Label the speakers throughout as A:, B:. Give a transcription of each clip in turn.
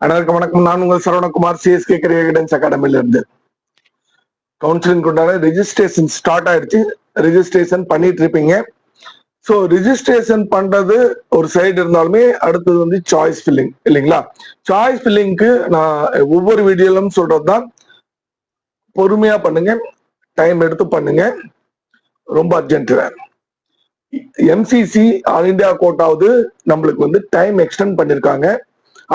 A: அனைவருக்கும் வணக்கம். நான் உங்கள் சரவணகுமார், சிஎஸ்கே கரியர் கைடன்ஸ் அகாடமில இருந்து. கவுன்சிலிங் கொண்டாட ரெஜிஸ்ட்ரேஷன் ஸ்டார்ட் ஆயிடுச்சு. ரெஜிஸ்ட்ரேஷன் பண்ணிட்டு இருப்பீங்க. ஸோ ரிஜிஸ்ட்ரேஷன் பண்றது ஒரு சைடு இருந்தாலுமே அடுத்தது வந்து சாய்ஸ் ஃபில்லிங் இல்லைங்களா? சாய்ஸ் ஃபில்லிங்க்கு நான் ஒவ்வொரு வீடியோலும் சொல்றதுதான், பொறுமையா பண்ணுங்க, டைம் எடுத்து பண்ணுங்க, ரொம்ப அர்ஜென்ட். எம்சிசி ஆல் இந்தியா கோட்டாவது நம்மளுக்கு வந்து டைம் எக்ஸ்டெண்ட் பண்ணிருக்காங்க.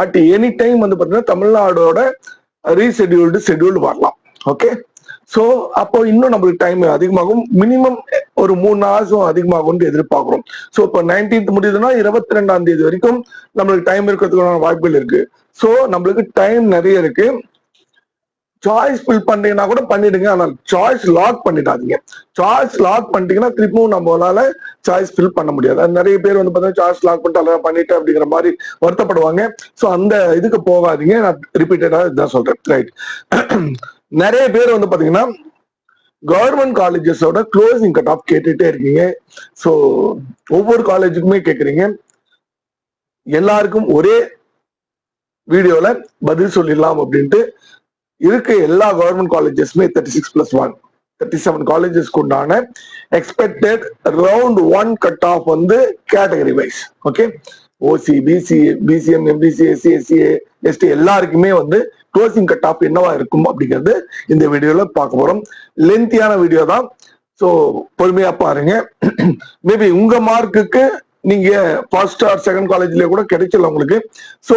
A: அட் எனி டைம் வந்து பாத்தீங்கன்னா தமிழ்நாடோட ஷெட்யூல்டு வரலாம். ஓகே, ஸோ அப்போ இன்னும் நம்மளுக்கு டைம் அதிகமாகும். மினிமம் ஒரு 3 hours அதிகமாகும் எதிர்பார்க்கிறோம். ஸோ இப்போ 19th முடியுதுன்னா 22ஆம் தேதி வரைக்கும் நம்மளுக்கு டைம் இருக்கிறதுக்கான வாய்ப்புகள் இருக்கு. ஸோ நம்மளுக்கு டைம் நிறைய இருக்கு. சாய்ஸ் ஃபில் பண்ணீங்கன்னா கூட பண்ணிடுங்க, ஆனால் சாய்ஸ் லாக் பண்ணிடாதீங்க. சாய்ஸ் லாக் பண்ணிட்டீங்கன்னா திருப்பியும் நம்மளால சாய்ஸ் ஃபில் பண்ண முடியாது. அது நிறைய பேர் வந்து பார்த்தீங்கன்னா சாய்ஸ் லாக் பண்ணிட்டு பண்ணிட்டு அப்படிங்கிற மாதிரி வருத்தப்படுவாங்க. ஸோ அந்த இதுக்கு போகாதீங்க. நான் ரிப்பீட்டடா இதுதான் சொல்றேன். ரைட். நிறைய பேர் வந்து பாத்தீங்கன்னா கவர்மெண்ட் காலேஜஸோட க்ளோசிங் கட் ஆஃப் கேட்டுட்டே இருக்கீங்க. ஸோ ஒவ்வொரு காலேஜுக்குமே கேட்குறீங்க. எல்லாருக்கும் ஒரே வீடியோல பதில் சொல்லிடலாம் அப்படின்ட்டு இருக்க எல்லா கவர்மெண்ட் காலேஜஸ்மே 36+1 37 காலேஜஸ்க்கு உண்டான எக்ஸ்பெக்டட் ரவுண்ட் 1 கட் ஆஃப் வந்து category wise. Okay, OC, BC, BCM, MBC, SC, SCA, ST எல்லாருக்குமே வந்து க்ளோசிங் கட் ஆஃப் என்னவா இருக்கும் அப்படிங்கிறது இந்த வீடியோல பார்க்க போறோம். லென்த்தியான வீடியோ தான், ஸோ பொறுமையா பாருங்க. மேபி உங்க மார்க்குக்கு நீங்க ஃபர்ஸ்ட் ஆர் செகண்ட் காலேஜ்ல கூட கிடைச்சல உங்களுக்கு. ஸோ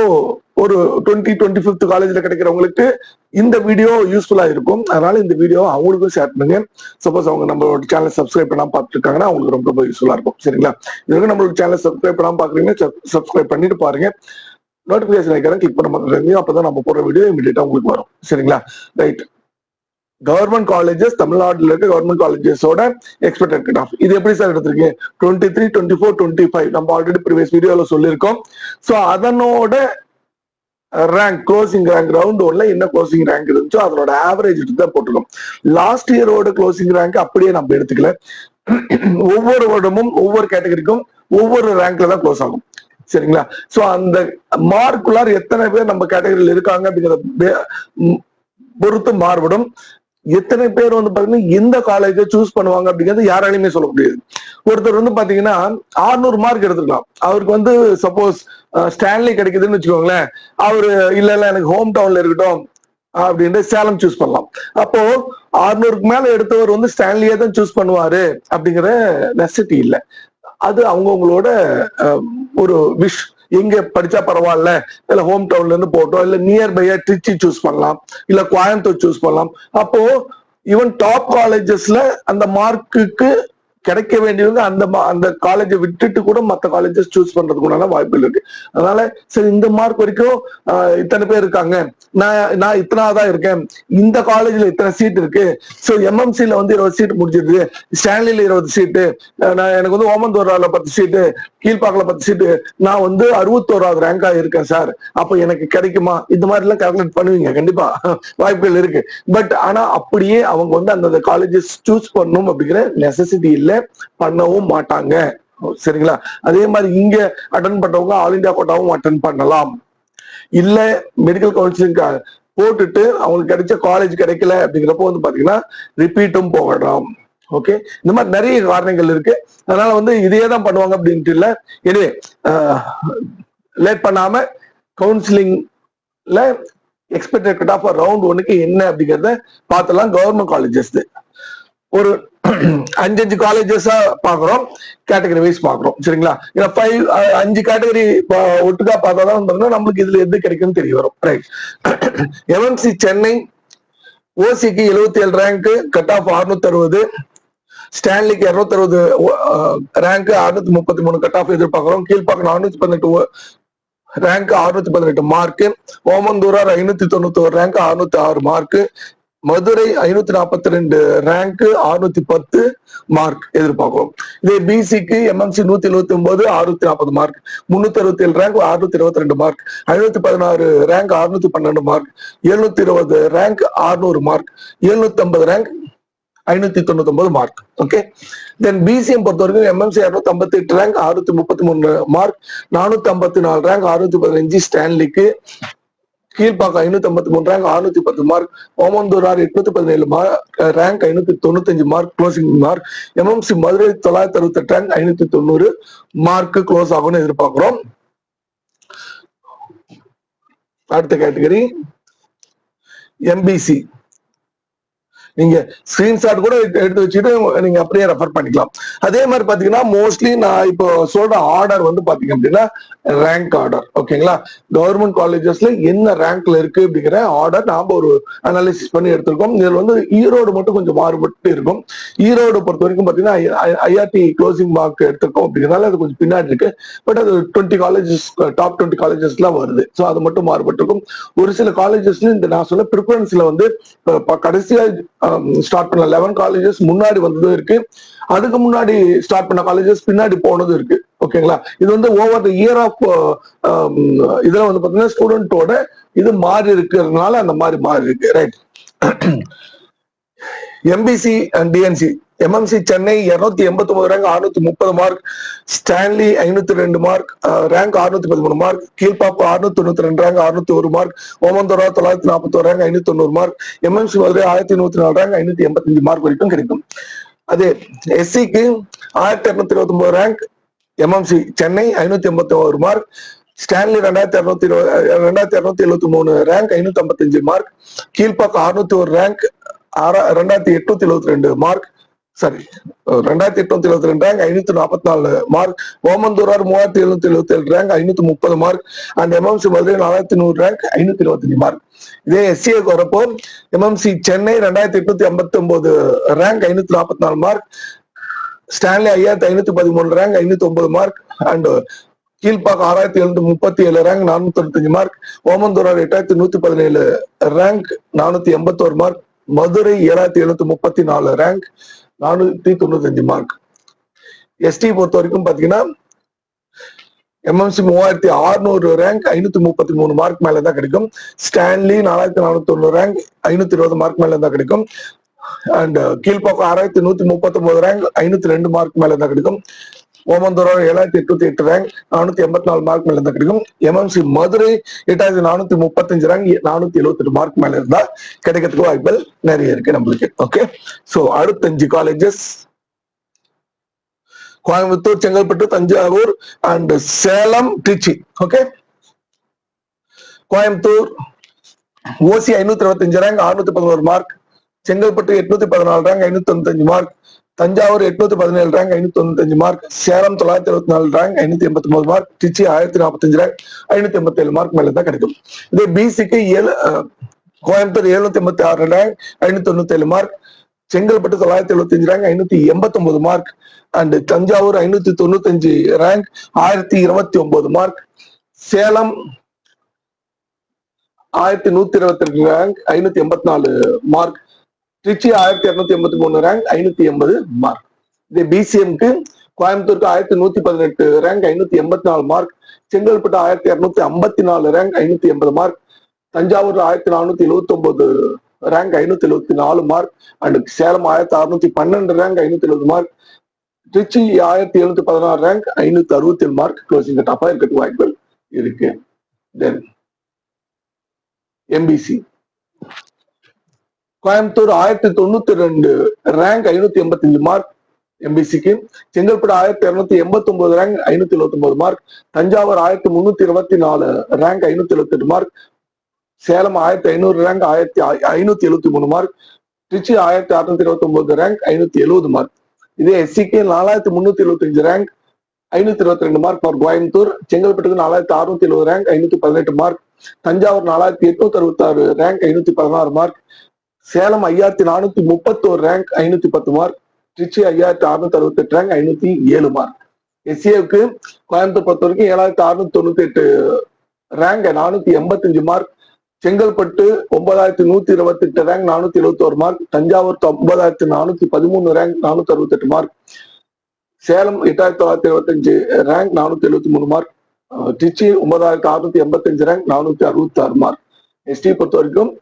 A: ஒரு 25th காலேஜ்ல கிடைக்கிறவங்களுக்கு இந்த வீடியோ யூஸ்ஃபுல்லா இருக்கும். அதனால இந்த வீடியோ அவங்களுக்கும் ஷேர் பண்ணுங்க. சப்போஸ் அவங்க நம்மளோட சேனல் சப்ஸ்கிரைப் பண்ணாம பார்த்துட்டு இருக்காங்கன்னா அவங்களுக்கு ரொம்ப யூஸ்ஃபுல்லா இருக்கும். சரிங்களா? இதுவரைக்கும் நம்மளோட சேனல் சப்ஸ்கிரைப் பண்ணாம பாக்குறீங்கன்னா சப்ஸ்கிரைப் பண்ணிட்டு பாருங்க. நோட்டிபிகேஷன் ஐக்கான கிளிக் பண்ண மாட்டேங்க, அப்பதான் நம்ம போற வீடியோ இமீடியட்டா உங்களுக்கு வரும். சரிங்களா? ரைட். கவர்மெண்ட் காலேஜஸ், தமிழ்நாட்டில் இருக்க கவர்மெண்ட் காலேஜஸோட எக்ஸ்பெக்டட் கட் ஆஃப் இது எப்படி சார் எடுத்திருக்கீங்க? 23, 24, 25 நம்ம ஆல்ரெடி ப்ரீவியஸ் வீடியோல சொல்லியிருக்கோம். ஸோ அதனோட ரேங்க், க்ளோசிங் ரேங்க் ரவுண்ட் 1ல என்ன க்ளோசிங் ரேங்க் இருந்துச்சோ அதனோட ஆவரேஜ் தான் போட்டுக்கோம். லாஸ்ட் இயரோட க்ளோசிங் ரேங்க் அப்படியே நம்ம எடுத்துக்கல. ஒவ்வொரு வருடமும் ஒவ்வொரு கேட்டகரிக்கும் ஒவ்வொரு ரேங்க்ல தான் க்ளோஸ் ஆகும். சரிங்களா? ஸோ அந்த மார்க்குள்ளார் எத்தனை பேர் நம்ம கேட்டகரியில் இருக்காங்க அப்படிங்கிறத பொறுத்து மாறுபடும். எத்தனை பேர் வந்து பாத்தீங்கன்னா எந்த காலேஜை சூஸ் பண்ணுவாங்க அப்படிங்கிறது யாராலையுமே சொல்ல முடியாது. ஒருத்தர் வந்து பாத்தீங்கன்னா 600 மார்க் எடுத்துக்கலாம். அவருக்கு வந்து சப்போஸ் ஸ்டான்லி கிடைக்குதுன்னு வச்சுக்கோங்களேன், அவரு இல்ல எனக்கு ஹோம் டவுன்ல இருக்கட்டும் அப்படின்ட்டு சேலம் சூஸ் பண்ணலாம். அப்போ 600க்கு மேல எடுத்தவர் வந்து ஸ்டான்லியே தான் சூஸ் பண்ணுவாரு அப்படிங்கிற நெசசிட்டி இல்லை. அது அவங்கவுங்களோட ஒரு விஷ். எங்க படிச்சா பரவாயில்ல, இல்ல ஹோம் டவுன்ல இருந்து போட்டோம், இல்ல நியர்பையா திருச்சி சூஸ் பண்ணலாம், இல்ல கோயம்புத்தூர் சூஸ் பண்ணலாம். அப்போ ஈவன் டாப் காலேஜஸ்ல அந்த மார்க்குக்கு கிடைக்க வேண்டியவங்க அந்த காலேஜை விட்டுட்டு கூட மற்ற காலேஜஸ் சூஸ் பண்றதுக்குண்டான வாய்ப்புகள் இருக்கு. அதனால சரி, இந்த மார்க் வரைக்கும் இத்தனை பேர் இருக்காங்க, நான் இத்தனாதான் இருக்கேன், இந்த காலேஜ்ல இத்தனை சீட் இருக்கு, ஸோ எம்எம்சில வந்து 20 சீட் முடிஞ்சிருக்கு, ஸ்டான்லில 20 சீட்டு, எனக்கு வந்து ஓமந்தூரால 10 சீட்டு, கீழ்பாக்கில் 10 சீட்டு, நான் வந்து 61வது ரேங்கா இருக்கேன் சார், அப்ப எனக்கு கிடைக்குமா? இந்த மாதிரி எல்லாம் கால்குலேட் பண்ணுவீங்க, கண்டிப்பா வாய்ப்புகள் இருக்கு. பட் ஆனா அப்படியே அவங்க வந்து அந்த காலேஜஸ் சூஸ் பண்ணணும் அப்படிங்கிற நெசசிட்டி இல்லை, பண்ணவும் மாட்டாங்க. சரிங்களா? அதே மாதிரி இங்க அட்டன் பண்றவங்க ஆல் இந்தியா கோட்டாவும் அட்டன் பண்ணலாம். இல்ல மெடிக்கல் கவுன்சிலிங் போட்டுட்டு அவங்களுக்கு கிடைச்ச காலேஜ் கிடைக்கல அப்படிங்கிறப்போ வந்து பாத்தீங்கன்னா ரிப்பீட்டும் போகலாம். ஓகே, இந்த மாதிரி நிறைய காரணங்கள் இருக்கு. அதனால வந்து இதையே தான் பண்ணுவாங்க அப்படின்ட்டு இல்லை. எனவே லேட் பண்ணாம கவுன்சிலிங்ல எக்ஸ்பெக்டட் கட் ஆஃப் ரவுண்ட் 1க்கு என்ன அப்படிங்கிறத பார்த்தலாம். கவர்மெண்ட் காலேஜஸ் ஒரு 5 காலேஜஸா பாக்குறோம், கேட்டகரி வைஸ் பாக்குறோம். சரிங்களா? 5 கேட்டகரி ஒட்டுக்கா பார்த்தாதான் நம்மளுக்கு இதுல எது கிடைக்கும்னு தெரிய வரும். ரைட். எம்எம்சி சென்னை ஓசிக்கு 77 ரேங்க், கட் ஆஃப் 660, ஸ்டான்லிக்கு 260 ரேங்க், 633 கட் ஆஃப் எதிர்பார்க்கிறோம். Kilpauk 418 rank, 618 mark. Omandurar 591 rank, 606 mark. Madurai 542 rank, 610 mark எதிர்பார்க்கிறோம். இதே பிசிக்கு MMC 179 640 mark, 367 rank, 622 mark. 516 rank, 612 mark. 720 rank, 600 mark. 750 rank, 599 mark. Okay, then BCM பொறுத்த வரைக்கும் எம்எம்சி 258 ரேங்க், 633 மார்க். 454 ரேங்க், 615 ஸ்டான்லிக்கு. Kilpauk 553 rank 610 mark, Omandurar 817 rank 595 mark closing mark, MMC Madurai 968 rank 590 mark close ஆகும்னு எதிர்பார்க்கிறோம். அடுத்த category MBC. நீங்க ஸ்கிரீன்ஷாட் கூட எடுத்து வச்சுட்டு நீங்க அப்படியே ரெஃபர் பண்ணிக்கலாம். அதே மாதிரி பாத்தீங்கன்னா மோஸ்ட்லி நான் இப்போ சொல்ற ஆர்டர் வந்து பாத்தீங்க அப்படின்னா ரேங்க் ஆர்டர். ஓகேங்களா, கவர்மெண்ட் காலேஜஸ்ல என்ன ரேங்க்ல இருக்கு அப்படிங்கிற ஆர்டர் நாம ஒரு அனாலிசிஸ் பண்ணி எடுத்திருக்கோம். இதுல வந்து ஈரோடு மட்டும் கொஞ்சம் மாறுபட்டு இருக்கும். ஈரோடு பொறுத்த வரைக்கும் பாத்தீங்கன்னா ஐஆர்டி க்ளோசிங் மார்க் எடுத்திருக்கோம் அப்படிங்கிறதுனால அது கொஞ்சம் பின்னாடி இருக்கு. பட் அது 20 காலேஜஸ், டாப் 20 காலேஜஸ்லாம் வருது. ஸோ அது மட்டும் மாறுபட்டு இருக்கும். ஒரு சில காலேஜஸ்ல இந்த நான் சொல்ல ப்ரிஃபரன்ஸ்ல வந்து கடைசியா ஸ்டார்ட் பண்ண 11 காலேஜஸ் முன்னாடி வந்ததும் இருக்கு, அதுக்கு முன்னாடி ஸ்டார்ட் பண்ண காலேஜஸ் பின்னாடி போனதும் இருக்கு. ஓகேங்களா, இது வந்து ஓவர் த இயர் ஆஃப் இதுல வந்து பாத்தீங்கன்னா ஸ்டூடெண்டோட இது மாறி இருக்கிறதுனால அந்த மாதிரி மாறி இருக்கு. Right. MBC and DNC. MMC Chennai 289 rank 630 mark, Stanley 502 mark rank 613 mark, Kilpauk 692 rank 601 mark, Omandurar 941 rank 590 mark, MMC Madurai 1104 rank 585 mark வரைக்கும் கிடைக்கும். அதே எஸ்சிக்கு 1229 rank, MMC Chennai 581 mark, Stanley 2273 rank 555 mark, Kilpauk 601 rank 2872 mark, sorry 2872 rank 544 mark, Omandurar 3777 rank 530 mark and MMC Madurai 4100 rank 525 mark. இதே SCA வரப்போ MMC Chennai 2859 rank 544 mark, Stanley 5513 rank 509 mark and Kilpauk 6737 rank 495 mark, Omandurar 8117 rank 481 mark, Madurai 7734 rank 495 mark. ST பொறுத்த வரைக்கும் பாத்தீங்கன்னா MMC 3600 rank 533 mark மேல தான் கிடைக்கும், Stanley 4401 rank 520 mark மேல தான் கிடைக்கும் அண்ட் கீழ்பாக்கம் 6139 ரேங்க் 502 மார்க் மேல தான் கிடைக்கும், ஓமந்தூரார் 7808 ரேங்க் 484 மார்க் மேல இருந்தா கிடைக்கும், எம்எம்சி மதுரை 8435 ரேங்க் 478 மார்க் மேல இருந்தா கிடைக்கிறதுக்கு வாய்ப்புகள் நிறைய இருக்கு நம்மளுக்கு. ஓகே, சோ அடுத்த 5 colleges Coimbatore, Chengalpattu, Thanjavur and Salem, Trichy. Okay, Coimbatore OC 525 rank 611 mark, Chengalpattu 814 rank 595 mark, Thanjavur 817 rank 595 mark, Salem 924 rank 589 mark, Trichy 1045 rank 587 mark மேல தான் கிடைக்கும். இதே பிசிக்கு Coimbatore 786 rank 597 mark, Chengalpattu 975 rank 589 mark and Thanjavur 595 rank 1029 mark, Salem 1122 rank 584 mark, Trichy 1283 rank 580 mark. இதே பிசிஎம்க்கு கோயம்புத்தூருக்கு 1118 rank 584 mark, Chengalpattu 1254 rank 580 mark, Thanjavur 1479 rank 574 mark and Salem 1612 rank 570 mark, Tiruchi 1716 rank 567 mark closing கட்-ஆஃபா இருக்கிறது வாய்ப்புகள் இருக்கு. Then MBC Coimbatore 1092 rank 585 mark எம்பிசிக்கு, Chengalpattu 1289 rank 579 mark, Thanjavur 1324 rank 578 mark, Salem 1500 rank 1573 mark, Tiruchi 1629 rank 570 mark. இதே எஸ்சிக்கு 4375 rank 522 mark for Coimbatore, செங்கல்பட்டுக்கு 4670 rank 518 mark, Thanjavur 4866 rank 516 mark, Salem 5431 rank 510 mark, Tiruchi 5668 rank 507 mark. எஸ்சிஏவுக்கு கோயம்புத்தூர் பொறுத்த வரைக்கும் 7698 rank 485 mark, Chengalpattu 9128 rank 471 mark, Thanjavur 9413 rank 468 mark, Salem 8925 rank 473 mark, Tiruchi 9685 rank 466 mark. ST பொறுத்த வரைக்கும்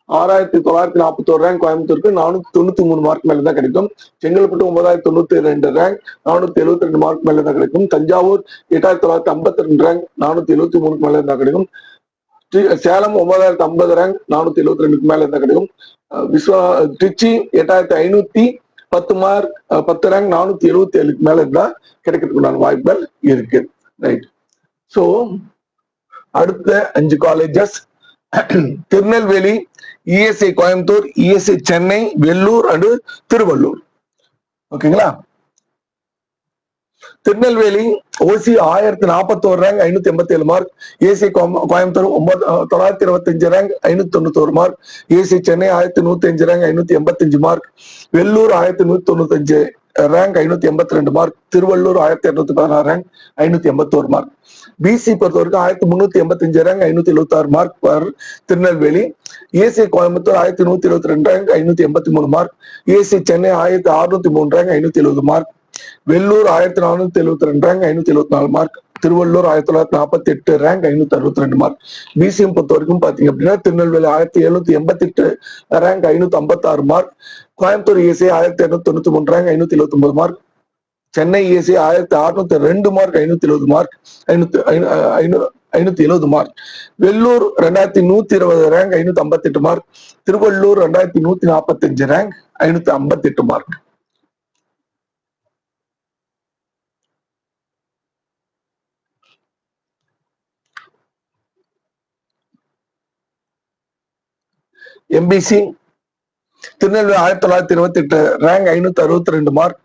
A: 6941 rank கோயம்புத்தூருக்கு 493 mark மேல தான் கிடைக்கும், செங்கல்பட்டு 9092 ரேங்க் 472 மார்க் மேல தான் கிடைக்கும், தஞ்சாவூர் 8952 ரேங்க் 473 மேல தான் கிடைக்கும், சேலம் 9050 ரேங்க் 472 மேல இருந்தா கிடைக்கும். திருச்சி 8510 மார்க் 10 ரேங்க் 477 மேல இருந்தா கிடைக்கிறதுக்குண்டான வாய்ப்புகள் இருக்கு. ரைட். சோ அடுத்த 5 colleges Tirunelveli, ESI Coimbatore, ESI Chennai, Vellore and Tiruvallur. ஓகேங்களா? Tirunelveli OC 1041 rank 587 mark, ESI Coimbatore 925 rank 591 mark, ESI Chennai 1105 rank 585 mark, Vellore 1195 rank 582 mark, Tiruvallur 1216 rank 581 mark. BC பொறுத்த வரைக்கும் 1385 rank 576 mark per Tirunelveli, ESI Coimbatore 1122 rank 583 mark, ESI Chennai 1603 rank 570 mark, Vellore 1472 rank 574 mark, Tiruvallur 1948 rank 562 mark. BCM பொறுத்த வரைக்கும் பாத்தீங்க அப்படின்னா Tirunelveli 1788 rank 556 mark, Coimbatore ESI 1293 rank 579 mark, Chennai ESI 1602 mark 570 mark 570 mark, Vellore 2120 rank 558 mark, Tiruvallur 2145 rank 558 mark. MBC Tirunelveli 1928 rank 562 mark,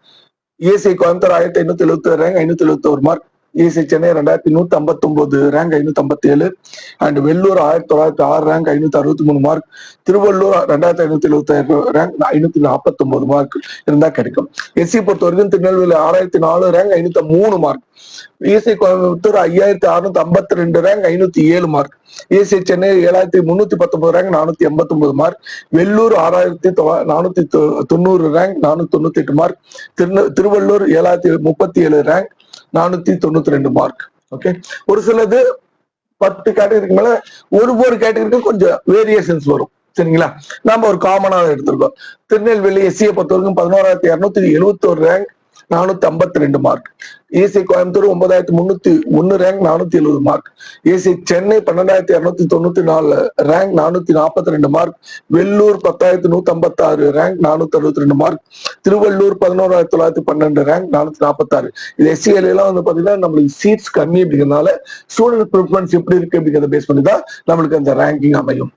A: ESI Coimbatore 1570 rank 571 mark, ESI Chennai 2159 rank 557 and Vellore 1906 rank 563 mark, Tiruvallur 2576 rank 549 mark இருந்தா கிடைக்கும். SC பொறுத்த வரைக்கும் Tirunelveli 6004 rank 503 mark, ESI Coimbatore 5652 rank 507 mark, ESI Chennai 7319 rank 489 mark, Vellore 6490 rank 498 mark, Tiruvallur 7037 rank 492 mark. Okay, ஒரு சிலது 10 கேட்டகரிக்கு மேல ஒரு கேட்டகரிக்கும் கொஞ்சம் வேரியேஷன்ஸ் வரும். சரிங்களா? நாம ஒரு காமனா எடுத்திருக்கோம். திருநெல்வேலி எஸ்சியை பொறுத்த வரைக்கும் 11271 rank 452 mark, ESI Coimbatore 9301 rank 470 mark, ESI Chennai 12294 rank 442 mark, Vellore 10156 rank 462 mark, Tiruvallur 11912 rank 446. இது எஸ்சிஎல் எல்லாம் வந்து பாத்தீங்கன்னா நம்மளுக்கு சீட்ஸ் கம்மி அப்படிங்கிறதுனால ஸ்டூடெண்ட் ப்ரிஃபரன்ஸ் எப்படி இருக்கு அப்படிங்கிறத பேஸ் பண்ணி தான் நம்மளுக்கு அந்த ரேங்கிங் அமையும்.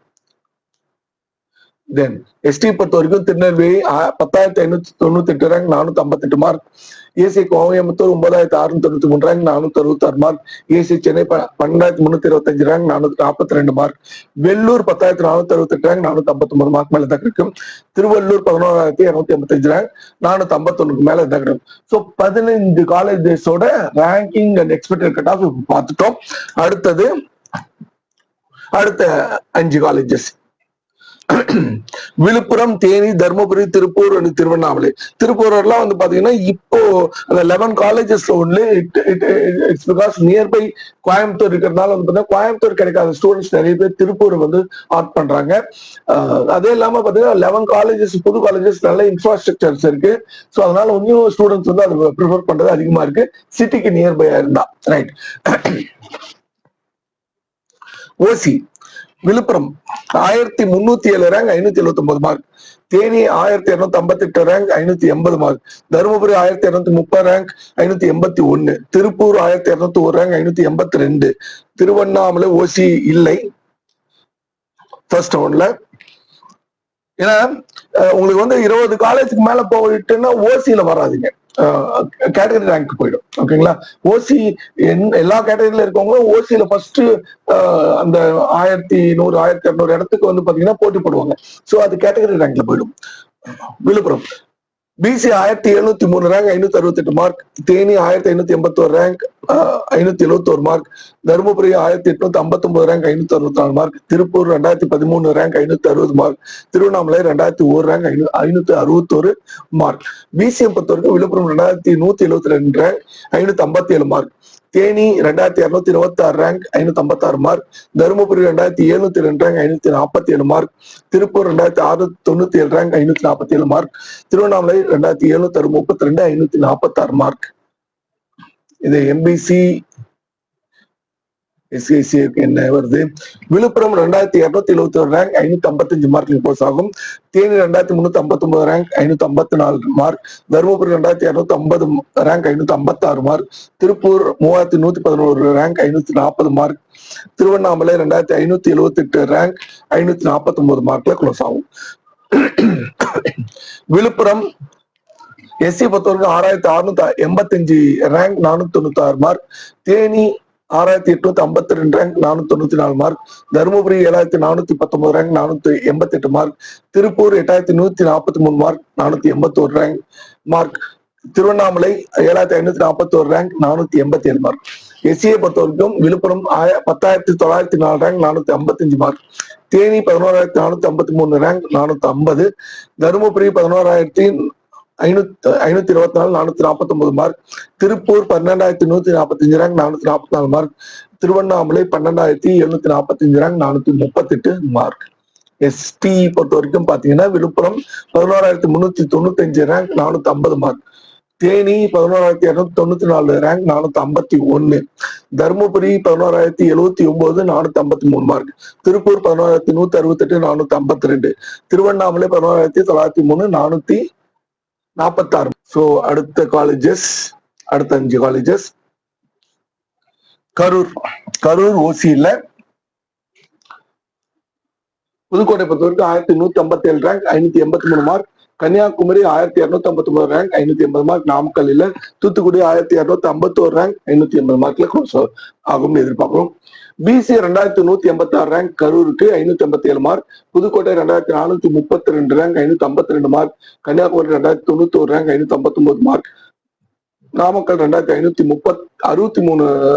A: தென் எஸ்டி பொறுத்த வரைக்கும் Tirunelveli 10598 rank 458 mark, ESI Coimbatore 9693 rank 466 mark, ESI Chennai 12325 rank 442 mark, Vellore 10468 rank 459 mark மேல தான் கிடைக்கும், திருவள்ளூர் 11285 ரேங்க் 451 மேல தான் கிடைக்கும். ஸோ 15 காலேஜஸோட ranking and expected cut off பார்த்துட்டோம். அடுத்த 5 காலேஜஸ் விழுப்புரம், தேனி, தர்மபுரி, திருப்பூர் அண்ட் திருவண்ணாமலை. திருப்பூர்லாம் வந்து பாத்தீங்கன்னா இப்போ அந்த 11 காலேஜஸ்ல only it's because nearby Coimbatore இருக்கிறதுனால வந்து பாத்தீங்கன்னா கோயம்புத்தூர் கிடைக்காத ஸ்டூடெண்ட்ஸ் நிறைய பேர் திருப்பூர் வந்து ஆட் பண்றாங்க. அதே இல்லாம பாத்தீங்கன்னா 11 காலேஜஸ் புது காலேஜஸ் நல்ல இன்ஃப்ராஸ்ட்ரக்சர்ஸ் இருக்கு. ஸோ அதனால இன்னும் ஸ்டூடெண்ட்ஸ் வந்து அதை ப்ரிஃபர் பண்றது அதிகமா இருக்கு சிட்டிக்கு நியர்பையா இருந்தா. Right. OC Viluppuram 1307 rank 579 mark, Theni 1258 rank 580 mark, Dharmapuri 1230 rank 581, Tiruppur 1201 rank 582, Tiruvannamalai OC இல்லை ஃபர்ஸ்ட் ரவுண்ட்ல. ஏன்னா உங்களுக்கு வந்து 20 காலேஜுக்கு மேல போயிட்டுன்னா ஓசியில வராதிங்க, கேட்டகரி ரேங்க் போயிடும். ஓகேங்களா? ஓசி எல்லா கேட்டகரியில இருக்கவங்களும் ஓசியில ஃபர்ஸ்ட் அந்த 1100 1200 இடத்துக்கு வந்து பாத்தீங்கன்னா போட்டி போடுவாங்க. ஸோ அது கேட்டகரி ரேங்க்ல போயிடும். Villupuram BC 1703 rank 568 mark, Theni 1581 rank 571 mark, Dharmapuri 1859 rank 564 mark, Tiruppur 2013 rank 560 mark, Tiruvannamalai 2001 rank 561 mark. BCM பொறுத்த வரைக்கும் Villupuram 2172 rank 557 mark, Theni 2226 rank 556 mark, Dharmapuri 2702 rank 547 mark, Tiruppur 2697 rank 547 mark, Tiruvannamalai 2732 546 mark. இது எம்பிசி எஸ்சிஐசிக்கு என்ன வருது? விழுப்புரம் 2271 ரேங்க் 555 மார்க் போஸ் ஆகும். Theni 2359 rank 554 mark. Dharmapuri 2250 rank 556 mark. Tiruppur 3111 rank 540 mark. Tiruvannamalai 2578 rank 549 மார்க்ல close ஆகும். விழுப்புரம் எஸ்சி பொறுத்தவரைக்கும் 6685 rank 496 mark. Theni 6852 rank 494 mark. Dharmapuri 7419 rank 488 mark. Tiruppur 8143 mark 481 rank mark. Tiruvannamalai 7541 rank 487 mark. எஸ்சியை பொறுத்த வரைக்கும் Viluppuram 10,904 rank 455 mark. Theni 11,453 rank 450. Dharmapuri 11,524 449 mark. Tiruppur 12,145 rank 444 mark. Tiruvannamalai 12,745 rank 438 mark. ST பொறுத்த வரைக்கும் பாத்தீங்கன்னா Villupuram 11,395 rank 450 mark. Theni 11,294 rank 451. Dharmapuri 11,079 453 mark. Tiruppur 11,168 452. Tiruvannamalai 11,903 446. So அடுத்த காலேஜஸ், அடுத்த 5 காலேஜஸ். கரூர் ஓசியில் புதுக்கோட்டை பொறுத்த வரைக்கும் 1157 rank 583 mark. Kanyakumari 1259 rank 580 mark. Namakkal இல்ல. தூத்துக்குடி 1251 ரேங்க் 580 மார்க்ல க்ளோஸ் ஆகும்னு எதிர்பார்க்கிறோம். பிசி 2186 ரேங்க் கரூருக்கு 587 mark. Pudukkottai 2432 rank 552 mark. Kanyakumari 2091 rank 559 mark. Namakkal 2563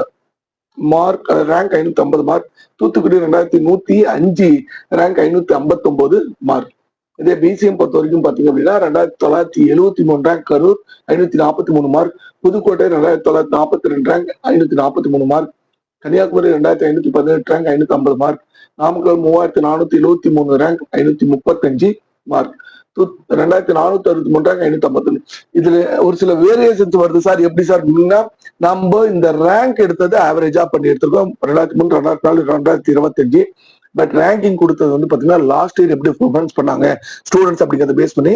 A: mark rank 550 mark. Thoothukudi 2105 rank 559 mark. இதே பிசிஎம் பொறுத்த வரைக்கும் பாத்தீங்க அப்படின்னா 2973 rank Karur 543 mark. Pudukkottai 2942 rank 543 mark. Kanyakumari 2518 rank 550 mark. Namakkal 3473 rank 535 mark. 2463 rank 551. இதுல ஒரு சில வேரியேஷன்ஸ் வருது சார். எப்படி சார் அப்படின்னா நம்ம இந்த ரேங்க் எடுத்தது ஆவரேஜா பண்ணி எடுத்திருக்கோம் 2003 2004 2025. பட் ரேங்கிங் கொடுத்தது வந்து பாத்தீங்கன்னா லாஸ்ட் இயர் எப்படி பெர்ஃபார்மன்ஸ் பண்ணாங்க ஸ்டூடெண்ட்ஸ் அப்படிங்கிறத பேஸ் பண்ணி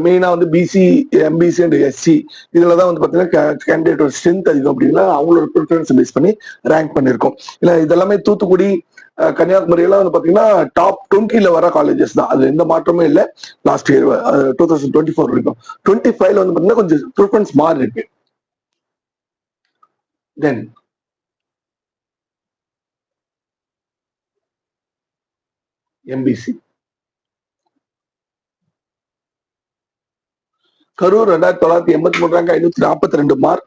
A: மெயினா வந்து பிசி, எம்பிசி அண்ட் எஸ்சி இதுலதான் வந்து பாத்தீங்கன்னா கேண்டிடேட் ஸ்ட்ரென்த் அதிகம் அப்படின்னா அவங்களோட ப்ரிஃபரன்ஸ் பேஸ் பண்ணி ரேங்க் பண்ணிருக்கோம். இல்ல இதெல்லாமே தூத்துக்குடி, கன்னியாகுமரி எல்லாம் வந்து பாத்தீங்கன்னா டாப் 20ல வர காலேஜஸ் தான். அது எந்த மாற்றமே இல்லை. லாஸ்ட் இயர் 2024 வரைக்கும் 25ல வந்து பாத்தீங்கன்னா கொஞ்சம் ப்ரிஃபரன்ஸ் மாறி இருக்கு. Then MBC Karur 2983 rank 542 mark.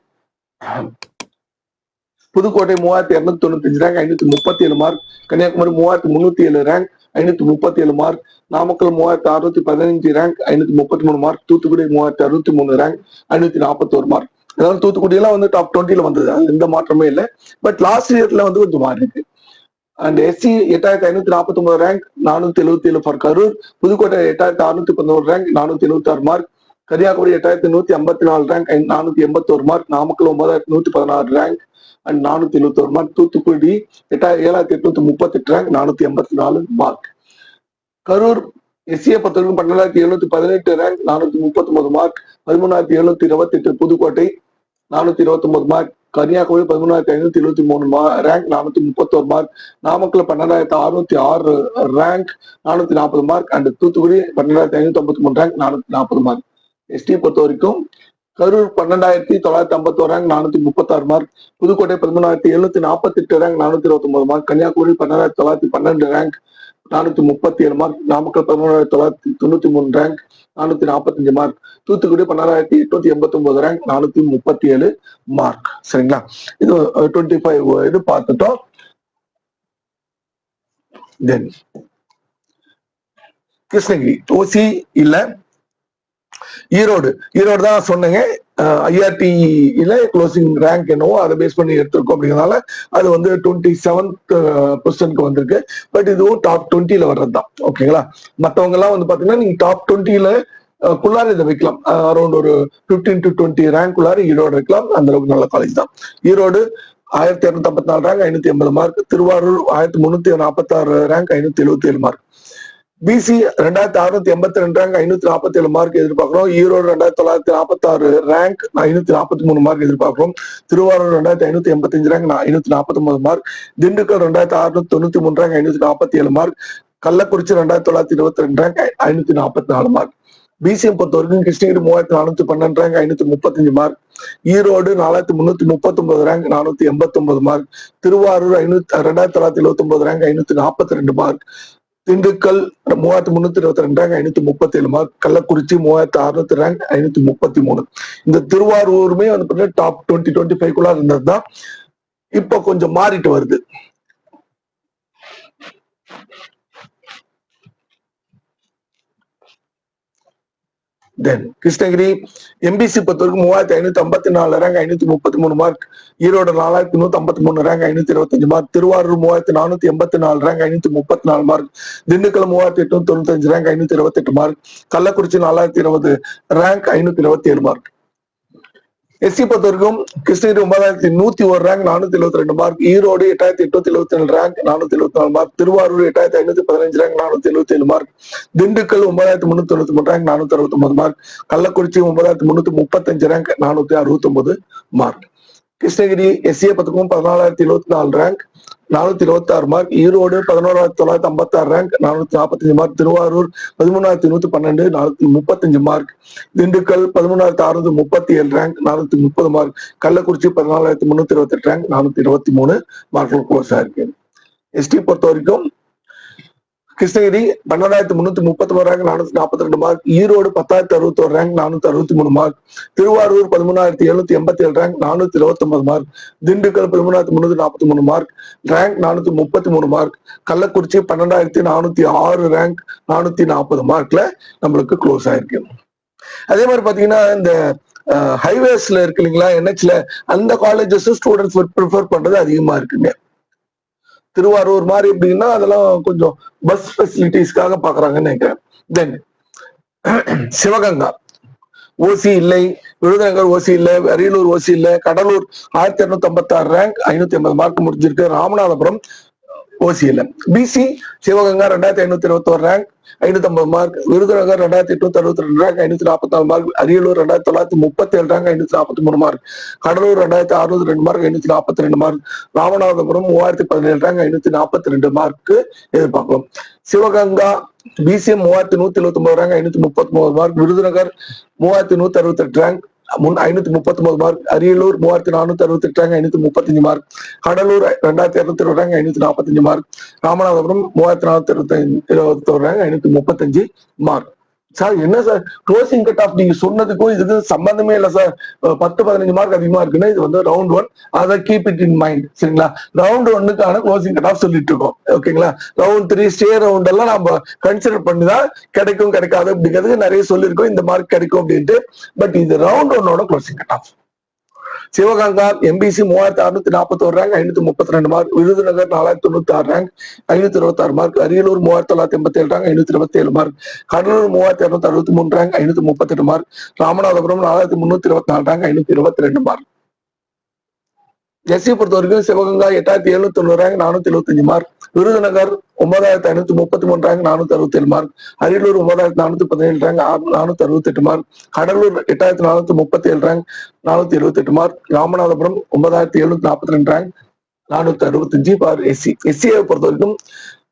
A: Pudukkottai 3295 rank 537 mark. Kanyakumari 3307 rank 537 mark. Namakkal 3615 rank 533 mark. Thoothukudi 3063 rank 541 mark. அதாவது தூத்துக்குடி எல்லாம் வந்து டாப் 20ல வந்தது. அது எந்த மாற்றமே இல்லை. பட் லாஸ்ட் இயர்ல வந்து கொஞ்சம் மாறி இருக்கு. And SC 8549 rank 477 for Karur. Pudukkottai 8611 rank 476 mark. Kanniyakumari 8154 rank 481 mark. Namakkal 9116 rank and 471 mark. Thoothukudi 7838 rank 484 mark. Karur எஸ்சியை பொறுத்தவரைக்கும் 12718 rank 439 mark. 13728 Pudukkottai 429 mark. Kanniyakumari 13573 rank 431 mark. Namakkal 12606 rank 440 mark. And Thoothukudi 12553 rank 440 mark. ST பொறுத்த வரைக்கும் Karur 12951 rank 436 mark. Pudukkottai 13748 rank 429 mark. Kanyakumari 11912 rank 437 mark. Namakkal 11993 rank 445 mark. Thoothukudi 16889 rank 437 mark. சரிங்களா? இது 25 இது பார்த்துட்டோம். தென் கிருஷ்ணகிரி ஓசி இல்ல ஈரோடு தான் சொன்னேங்க. ஐஆர்டில க்ளோசிங் ரேங்க் என்னவோ அதை பேஸ் பண்ணி எடுத்திருக்கோம் அப்படிங்கிறதுனால அது வந்து 27th பொசிஷனுக்கு வந்திருக்கு. பட் இதுவும் டாப் 20ல வர்றது தான். ஓகேங்களா? மற்றவங்க எல்லாம் வந்து பாத்தீங்கன்னா நீங்க டாப் 20ல குள்ளார இதை வைக்கலாம். அரௌண்ட் ஒரு 15 to 20 ரேங்க் குள்ளார ஈரோடு இருக்கலாம். அந்த அளவுக்கு நல்ல காலேஜ் தான் Erode. 1254 rank 580 mark. Thiruvarur 1346 rank 577 mark. BC 2682 rank 547 mark எதிர்பார்க்கிறோம். ஈரோடு 2946 ரேங்க் 543 மார்க் எதிர்பார்க்கிறோம். Thiruvarur 2585 rank 549 mark. Dindigul 2693 rank 547 mark. Kallakurichi 2922 rank 544 mark. BCM பொறுத்த வரைக்கும் Krishnagiri 3412 rank 535 mark. Erode 4339 rank 489 mark. Thiruvarur 2979 rank 542 mark. Dindigul 3322 rank 537 mark. Kallakurichi 3600 rank 533. இந்த திருவாரூருமே வந்து டாப் 20-25 இருந்ததுதான். இப்ப கொஞ்சம் மாறிட்டு வருது. தென் கிருஷ்ணகிரி எம்பிசி பொறுத்த வரைக்கும் 3554 rank 533 mark. Erode 4153 rank 525 mark. Tiruvarur 3484 rank 534 mark. Dindigul 3895 rank 528 mark. Kallakurichi 4020 rank 527 mark. SC பொறுத்த வரைக்கும் Krishnagiri 9101 rank 472 mark. Erode 8877 rank 474 mark. Tiruvarur 8515 rank 477 mark. Dindigul 9393 rank 469 mark. Kallakurichi 9335 rank 469 mark. Krishnagiri எஸ்சியை பத்துக்கும் 14074 rank 426 mark. Erode 11956 rank 445 mark. Tiruvarur 13112 435 mark. Dindigul 13637 rank 430 mark. Kallakurichi 14328 rank 423 mark course இருக்கு. ST பொறுத்த வரைக்கும் Krishnagiri 12331 rank 442 mark. Erode 10061 rank 463 mark. Thiruvarur 13787 rank 429 mark. Dindigul 13343 mark rank 433 mark. Kallakurichi 12406 rank 440 மார்க்ல நம்மளுக்கு close ஆயிருக்கு. அதே மாதிரி பாத்தீங்கன்னா இந்த ஹைவேஸ்ல இருக்கு இல்லைங்களா, என்ஹெச்ல அந்த காலேஜஸ் ஸ்டூடெண்ட்ஸ் ப்ரிஃபர் பண்றது அதிகமா இருக்குங்க. திருவாரூர் மாதிரி எப்படின்னா அதெல்லாம் கொஞ்சம் பஸ் ஃபெசிலிட்டிஸ்க்காக பாக்குறாங்கன்னு நினைக்கிறேன். தென் சிவகங்கா ஓசி இல்லை, விருதுநகர் ஓசி இல்லை, அரியலூர் ஓசி இல்லை. கடலூர் 1256 ரேங்க் 580 மார்க் முடிஞ்சிருக்கு. ராமநாதபுரம் ஓசி இல்லை. BC Sivaganga 2521 rank 550 mark. Virudhunagar 2862 rank 544 mark. Ariyalur 2937 rank 543 mark. Cuddalore 2602 mark 542 mark. Ramanathapuram 3017 rank 542 மார்க்கு எதிர்பார்க்கலாம். Sivaganga BCM 3179 rank 539 mark. Virudhunagar 3168 rank 539 mark. Ariyalur 3468 rank 535 mark. Cuddalore 2220 rank 545 mark. Ramanathapuram 3421 rank 535 mark. Sir என்ன சார் க்ளோசிங் கட் ஆஃப் நீங்க சொன்னதுக்கும் இதுக்கு சம்பந்தமே இல்லை சார், 10-15 மார்க் அதிகமா இருக்குன்னா இது வந்து ரவுண்ட் 1, அதை கீப் இட் இன் மைண்ட். சரிங்களா? ரவுண்ட் 1க்கான க்ளோசிங் கட் ஆஃப் சொல்லிட்டு இருக்கோம். ஓகேங்களா? ரவுண்ட் 3 ஸ்டே ரவுண்ட் எல்லாம் நம்ம கன்சிடர் பண்ணிதான் கிடைக்கும் கிடைக்காது அப்படிங்கிறதுக்கு நிறைய சொல்லியிருக்கோம் இந்த மார்க் கிடைக்கும் அப்படின்ட்டு. பட் இது ரவுண்ட் 1ஓட closing cut off. Sivaganga MBC 3641 rank 532 mark. Virudhunagar 4096 rank 526 mark. Ariyalur 3987 rank 527 mark. Cuddalore 3263 rank 538 mark. Ramanathapuram 4324 rank 522 mark. SC பொறுத்த வரைக்கும் Sivaganga 8790 rank 475 mark. Virudhunagar 9533 rank 467 mark. Ariyalur 9417 rank 468 mark. Cuddalore 8437 rank 478 mark. Ramanathapuram 9742 rank 465 for SC. எஸ்சியை பொறுத்த வரைக்கும்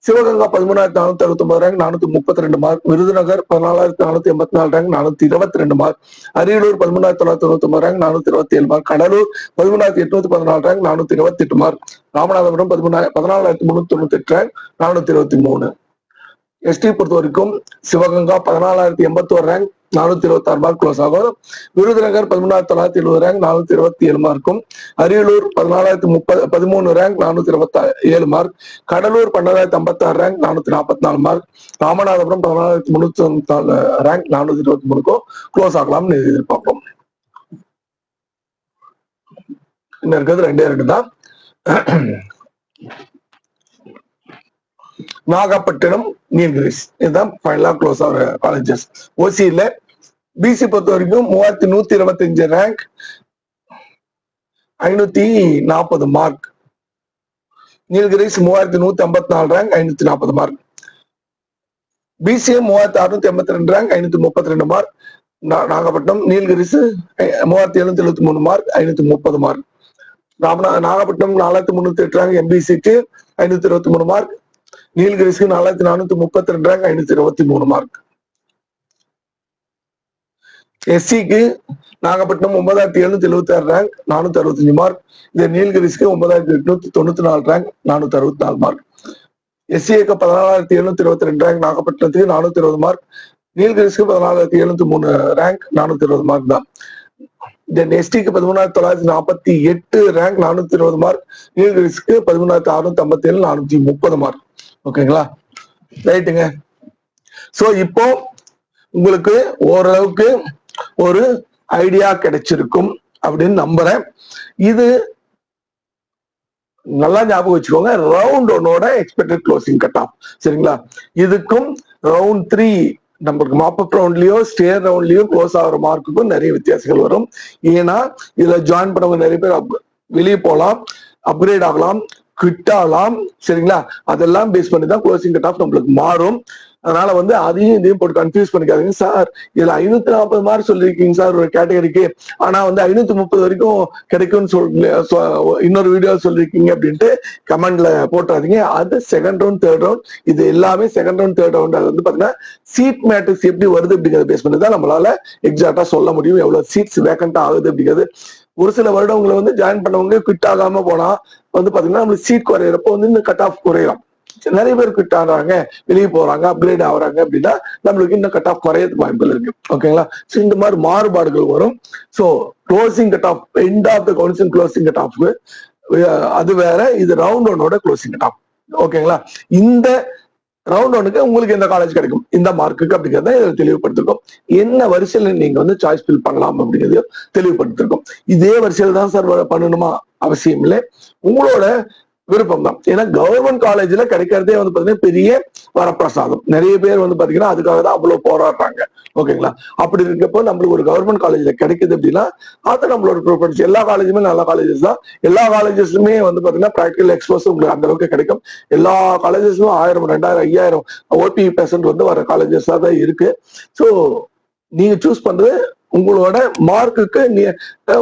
A: Sivaganga 13469 rank 432 mark. Virudhunagar 14484 rank 422 mark. Ariyalur 13999 rank 427 mark. Cuddalore 13814 rank 428 mark. Ramanathapuram 14398 rank 423. ST பொறுத்த வரைக்கும் Sivaganga 14081 rank 426 mark close ஆகும். Virudhunagar 13970 rank 427 மார்க்கும். Ariyalur 14013 rank 427 mark. Cuddalore 12056 rank 444 mark. Ramanathapuram 14394 rank 423க்கும் க்ளோஸ் ஆகலாம்னு எதிர்பார்ப்போம். இன்னும் இருக்கிறது 2 தான். நாகப்பட்டினம், நீலகிரிஸ் இதுதான் ஃபைனலா க்ளோஸ் ஆகிற காலேஜஸ். ஓசியில பிசி பொறுத்த வரைக்கும் 3125 rank 540 mark. Nilgiris 3154 rank 540 mark. BCM 3682 rank 532 mark. Nagapattinam. Nilgiris 3773 mark 530 mark. Nagapattinam 4308 rank எம்பிசிக்கு 523 மார்க். நீல்கிரிஸ்க்கு 4432 ரேங்க் 523 மார்க். எஸ்சிக்கு நாகப்பட்டினம் 9776 ரேங்க் 465 மார்க். இந்த நீல்கிரிஸ்க்கு 9894 ரேங்க் 464 மார்க். எஸ்சிஏக்கு 14722 ரேங்க், நாகப்பட்டினத்துக்கு 420 மார்க். நீல்கிரிஸ்க்கு 14703 ரேங்க் 420 மார்க் தான். தென் எஸ்டிக்கு 13948 ரேங்க் 420 மார்க். நீல்கிரிஸ்க்கு 13657 430 மார்க். ஓகேங்களா, ரைட்டுங்க. சோ இப்போ உங்களுக்கு ஓரளவுக்கு ஒரு ஐடியா கிடைச்சிருக்கும் அப்படின்னு நம்புறேன். இது நல்லா ஞாபகம் வச்சுக்கோங்க, ரவுண்ட் 1ஓட எக்ஸ்பெக்டட் க்ளோசிங் கட் ஆஃப். சரிங்களா, இதுக்கும் ரவுண்ட் 3 நம்மளுக்கு மாப்பப் ரவுண்ட்லயோ ஸ்டேர் ரவுண்ட்லயோ க்ளோஸ் ஆகிற மார்க்குக்கும் நிறைய வித்தியாசங்கள் வரும். ஏன்னா இதுல ஜாயின் பண்ணவங்க நிறைய பேர் வெளியே போகலாம், அப்கிரேட் ஆகலாம், குவிட் ஆகலாம். சரிங்களா, அதெல்லாம் பேஸ் பண்ணி தான் க்ளோசிங் கட் ஆஃப் நம்மளுக்கு மாறும். அதனால வந்து அதையும் இதையும் போட்டு கன்ஃபியூஸ் பண்ணிக்காதீங்க. சார் இதுல 540 மார்க் சொல்லிருக்கீங்க சார் ஒரு கேட்டகரிக்கு, ஆனா வந்து 530 வரைக்கும் கிடைக்கும்னு இன்னொரு வீடியோ சொல்லிருக்கீங்க அப்படின்ட்டு கமெண்ட்ல போட்டுறாதீங்க. அது செகண்ட் ரவுண்ட் தேர்ட் ரவுண்ட், இது எல்லாமே செகண்ட் ரவுண்ட் தேர்ட் ரவுண்ட். அது வந்து பாத்தீங்கன்னா சீட் மேட்ரிக்ஸ் எப்படி வருது அப்படிங்கிறத பேஸ் பண்ணி தான் நம்மளால எக்ஸாக்டா சொல்ல முடியும் எவ்வளவு சீட்ஸ் வேக்கண்டா ஆகுது அப்படிங்கிறது. ஒரு சில வருடங்களை வந்து ஜாயின் பண்ணவங்க குவிட் ஆகாம போனா வந்து பாத்தீங்கன்னா நம்மளுக்கு சீட் குறையிறப்போ வந்து இந்த கட் ஆஃப் குறையலாம். நிறைய பேர் குவிட் ஆகுறாங்க, வெளியே போறாங்க, அப்கிரேட் ஆகுறாங்க அப்படின்னா நம்மளுக்கு இன்னும் கட் ஆஃப் குறையறதுக்கு வாய்ப்புகள் இருக்கு. ஓகேங்களா, சோ இந்த மாதிரி மாறுபாடுகள் வரும். So closing cut off, end of the counselling closing cut off அது வேற, இது ரவுண்ட் 1ஓட க்ளோசிங் கட் ஆஃப். ஓகேங்களா, இந்த ரவுண்ட் 1க்கு உங்களுக்கு எந்த காலேஜ் கிடைக்கும் இந்த மார்க்குக்கு அப்படிங்கிறத இதில் தெளிவுபடுத்திருக்கோம். என்ன வரிசையில நீங்க வந்து சாய்ஸ் ஃபில் பண்ணலாம் அப்படிங்கிறதையும் தெளிவுபடுத்திருக்கோம். இதே வரிசையில தான் சார் பண்ணணுமா அவசியம் இல்லை, உங்களோட விருப்பம் தான். ஏன்னா கவர்மெண்ட் காலேஜ்ல கிடைக்கிறதே வந்து பாத்தீங்கன்னா பெரிய வரப்பிரசாதம். நிறைய பேர் வந்து பாத்தீங்கன்னா அதுக்காக தான் அவ்வளவு போராடுறாங்க. ஓகேங்களா, அப்படி இருக்கப்போ நம்மளுக்கு ஒரு கவர்மெண்ட் காலேஜ்ல கிடைக்குது அப்படின்னா அது நம்மளோட ப்ரிஃபரன்ஸ். எல்லா காலேஜுமே நல்ல காலேஜஸ் தான். எல்லா காலேஜஸ்லுமே வந்து பாத்தீங்கன்னா ப்ராக்டிகல் எக்ஸ்போஸ் உங்களுக்கு அந்த அளவுக்கு கிடைக்கும். எல்லா காலேஜஸ்லும் 1000 2000 5000 ஓபி பெர்சன்ட் வந்து வர காலேஜஸா தான் இருக்கு. ஸோ நீங்க சூஸ் பண்றது உங்களோட மார்க்குக்கு,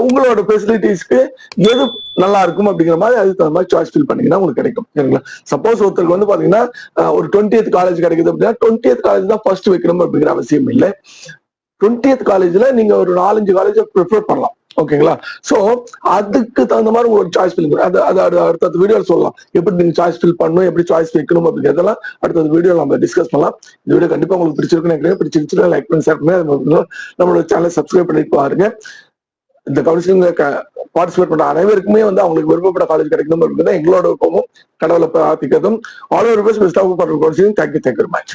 A: உங்களோட ஃபெசிலிட்டிஸ்க்கு எது நல்லா இருக்கும் அப்படிங்கிற மாதிரி அதுக்கு தகுந்த மாதிரி சாய்ஸ் ஃபில் பண்ணீங்கன்னா உங்களுக்கு கிடைக்கும். சரிங்களா, சப்போஸ் ஒருத்தருக்கு வந்து பாத்தீங்கன்னா ஒரு 20th காலேஜ் கிடைக்குது அப்படின்னா 20th காலேஜ் தான் ஃபர்ஸ்ட் வைக்கணும் அப்படிங்கிற அவசியம் இல்லை. 20th காலேஜ்ல நீங்க ஒரு 4-5 காலேஜ் ப்ரிஃபர் பண்ணலாம். ஓகேங்களா, சோ அதுக்கு தகுந்த மாதிரி உங்களுக்கு சாய்ஸ் ஃபில் அடுத்த வீடியோ சொல்லலாம். எப்படி நீங்க சாய்ஸ் ஃபில் பண்ணணும், எப்படி சாய்ஸ் வைக்கணும் அப்படிங்கிறதெல்லாம் அடுத்த வீடியோ நம்ம டிஸ்கஸ் பண்ணலாம். இந்த வீடியோ கண்டிப்பா உங்களுக்கு பிடிச்சிருக்குன்னு பிடிச்சிருச்சுன்னா லைக் பண்ணி ஷேர் பண்ணி நம்மளோட சேனலை சப்ஸ்கிரைப் பண்ணி பாருங்க. இந்த கவுன்சிலிங் பார்ட்டிசிபேட் பண்ற அனைவருக்குமே வந்து அவங்களுக்கு விருப்பப்பட்ட காலேஜ் கிடைக்கணும் அப்படிங்கிறத எங்களோட விருப்பமும் கடவுளை பிரார்த்திக்கிறதும். All over best of counselling. Thank you very much.